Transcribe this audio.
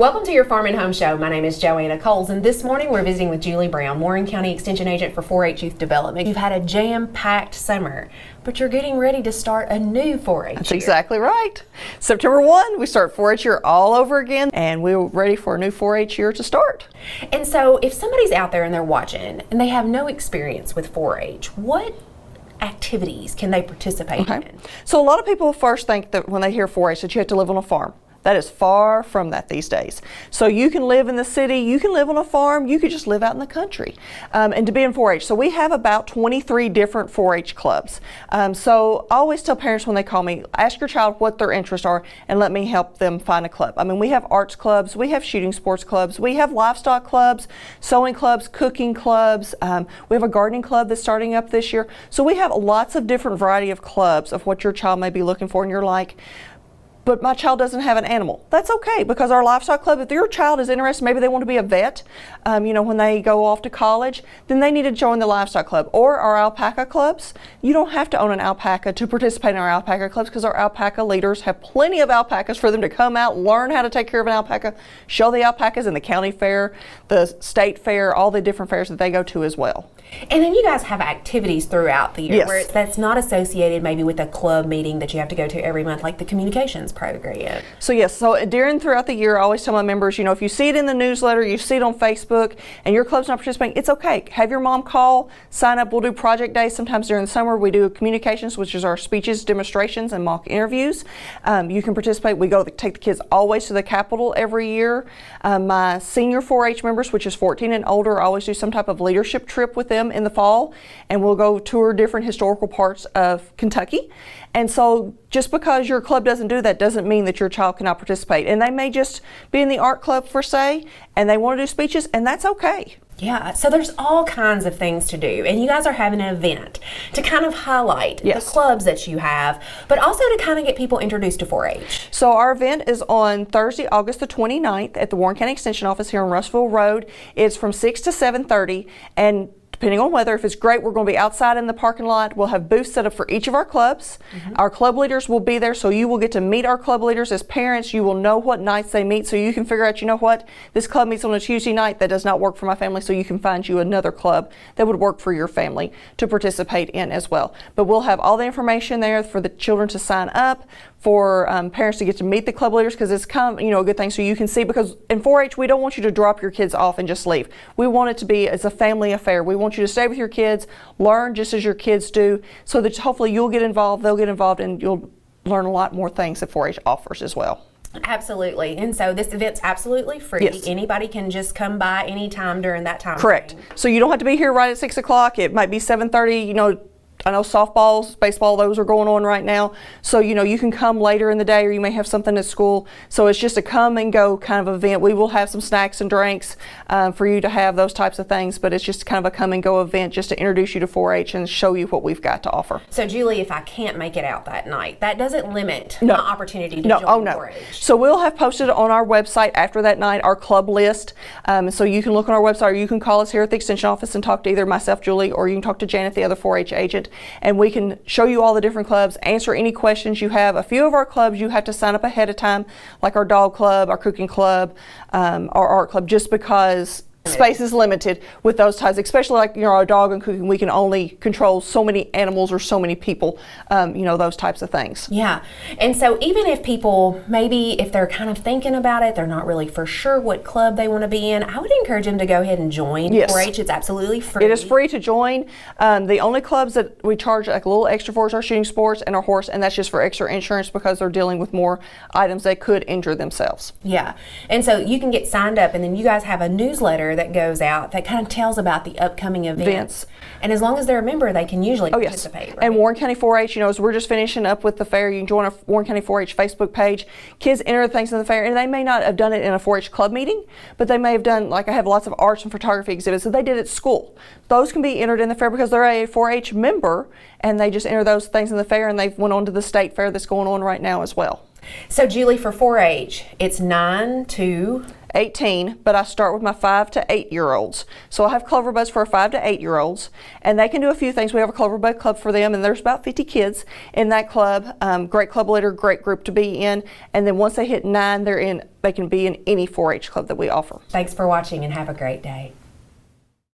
Welcome to your Farm and Home Show. My name is Joanna Coles, and this morning we're visiting with Julie Brown, Warren County Extension Agent for 4-H Youth Development. You've had a jam-packed summer, but you're getting ready to start a new 4-H That's year. exactly right. September 1, we start 4-H year all over again, and we're ready for a new 4-H year to start. And so if somebody's out there and they're watching and they have no experience with 4-H, what activities can they participate in? So a lot of people first think that when they hear 4-H that you have to live on a farm. That is far from that these days. So you can live in the city, you can live on a farm, you could just live out in the country. And to be in 4-H, so we have about 23 different 4-H clubs. So I always tell parents when they call me, ask your child what their interests are and let me help them find a club. I mean, we have arts clubs, we have shooting sports clubs, we have livestock clubs, sewing clubs, cooking clubs. We have a gardening club that's starting up this year. So we have lots of different variety of clubs of what your child may be looking for, and you're like, but my child doesn't have an animal. That's okay, because our livestock club, if your child is interested, maybe they want to be a vet, when they go off to college, then they need to join the livestock club. Or our alpaca clubs. You don't have to own an alpaca to participate in our alpaca clubs, because our alpaca leaders have plenty of alpacas for them to come out, learn how to take care of an alpaca, show the alpacas in the county fair, the state fair, all the different fairs that they go to as well. And then you guys have activities throughout the year Yes. where that's not associated maybe with a club meeting that you have to go to every month, like the communications program. So yes, so throughout the year, I always tell my members, if you see it in the newsletter, you see it on Facebook, and your club's not participating, it's okay. Have your mom call, sign up. We'll do project days. Sometimes during the summer, we do communications, which is our speeches, demonstrations, and mock interviews. You can participate. We go take the kids always to the Capitol every year. My senior 4-H members, which is 14 and older, always do some type of leadership trip with them in the fall, and we'll go tour different historical parts of Kentucky. And so just because your club doesn't do that doesn't mean that your child cannot participate. And they may just be in the art club for say, and they want to do speeches, and that's okay. Yeah, so there's all kinds of things to do, and you guys are having an event to kind of highlight the clubs that you have, but also to kind of get people introduced to 4-H. So our event is on Thursday, August the 29th at the Warren County Extension Office here on Russellville Road. It's from 6 to 7:30, and depending on weather, if it's great, we're going to be outside in the parking lot. We'll have booths set up for each of our clubs. Our club leaders will be there, so you will get to meet our club leaders as parents. You will know what nights they meet, so you can figure out, this club meets on a Tuesday night. That does not work for my family, so you can find you another club that would work for your family to participate in as well. But we'll have all the information there for the children to sign up, for parents to get to meet the club leaders, because it's kind of a good thing, so you can see, because in 4-H we don't want you to drop your kids off and just leave. We want it to be as a family affair. We want you to stay with your kids, learn just as your kids do, so that hopefully you'll get involved, they'll get involved, and you'll learn a lot more things that 4-H offers as well. Absolutely. And so this event's absolutely free. Yes. Anybody can just come by anytime during that time. Correct. So you don't have to be here right at 6 o'clock. It might be 7:30, I know softballs, baseball, those are going on right now. So, you can come later in the day, or you may have something at school. So it's just a come and go kind of event. We will have some snacks and drinks for you to have, those types of things, but it's just kind of a come and go event just to introduce you to 4-H and show you what we've got to offer. So Julie, if I can't make it out that night, that doesn't limit my opportunity to join 4-H. So we'll have posted on our website after that night our club list. So you can look on our website, or you can call us here at the Extension Office and talk to either myself, Julie, or you can talk to Janet, the other 4-H agent, and we can show you all the different clubs, answer any questions you have. A few of our clubs you have to sign up ahead of time, like our dog club, our cooking club, our art club, just because space is limited with those types, especially like our dog and cooking. We can only control so many animals or so many people, those types of things. Yeah, and so even if people, maybe if they're kind of thinking about it, they're not really for sure what club they want to be in, I would encourage them to go ahead and join 4-H. It's absolutely free. It is free to join. The only clubs that we charge like a little extra for is our shooting sports and our horse, and that's just for extra insurance because they're dealing with more items that could injure themselves. Yeah, and so you can get signed up, and then you guys have a newsletter that goes out that kind of tells about the upcoming events. And as long as they're a member, they can usually participate. Yes. Right? And Warren County 4-H, as we're just finishing up with the fair, you can join our Warren County 4-H Facebook page. Kids enter things in the fair, and they may not have done it in a 4-H club meeting, but they may have done, like I have lots of arts and photography exhibits that they did at school. Those can be entered in the fair because they're a 4-H member, and they just enter those things in the fair, and they've went on to the state fair that's going on right now as well. So Julie, for 4-H, it's 9 to 18, but I start with my 5 to 8-year-olds. So I have clover buds for our 5 to 8-year-olds, and they can do a few things. We have a clover bud club for them, and there's about 50 kids in that club. Great club leader, great group to be in. And then once they hit 9, they can be in any 4-H club that we offer. Thanks for watching and have a great day.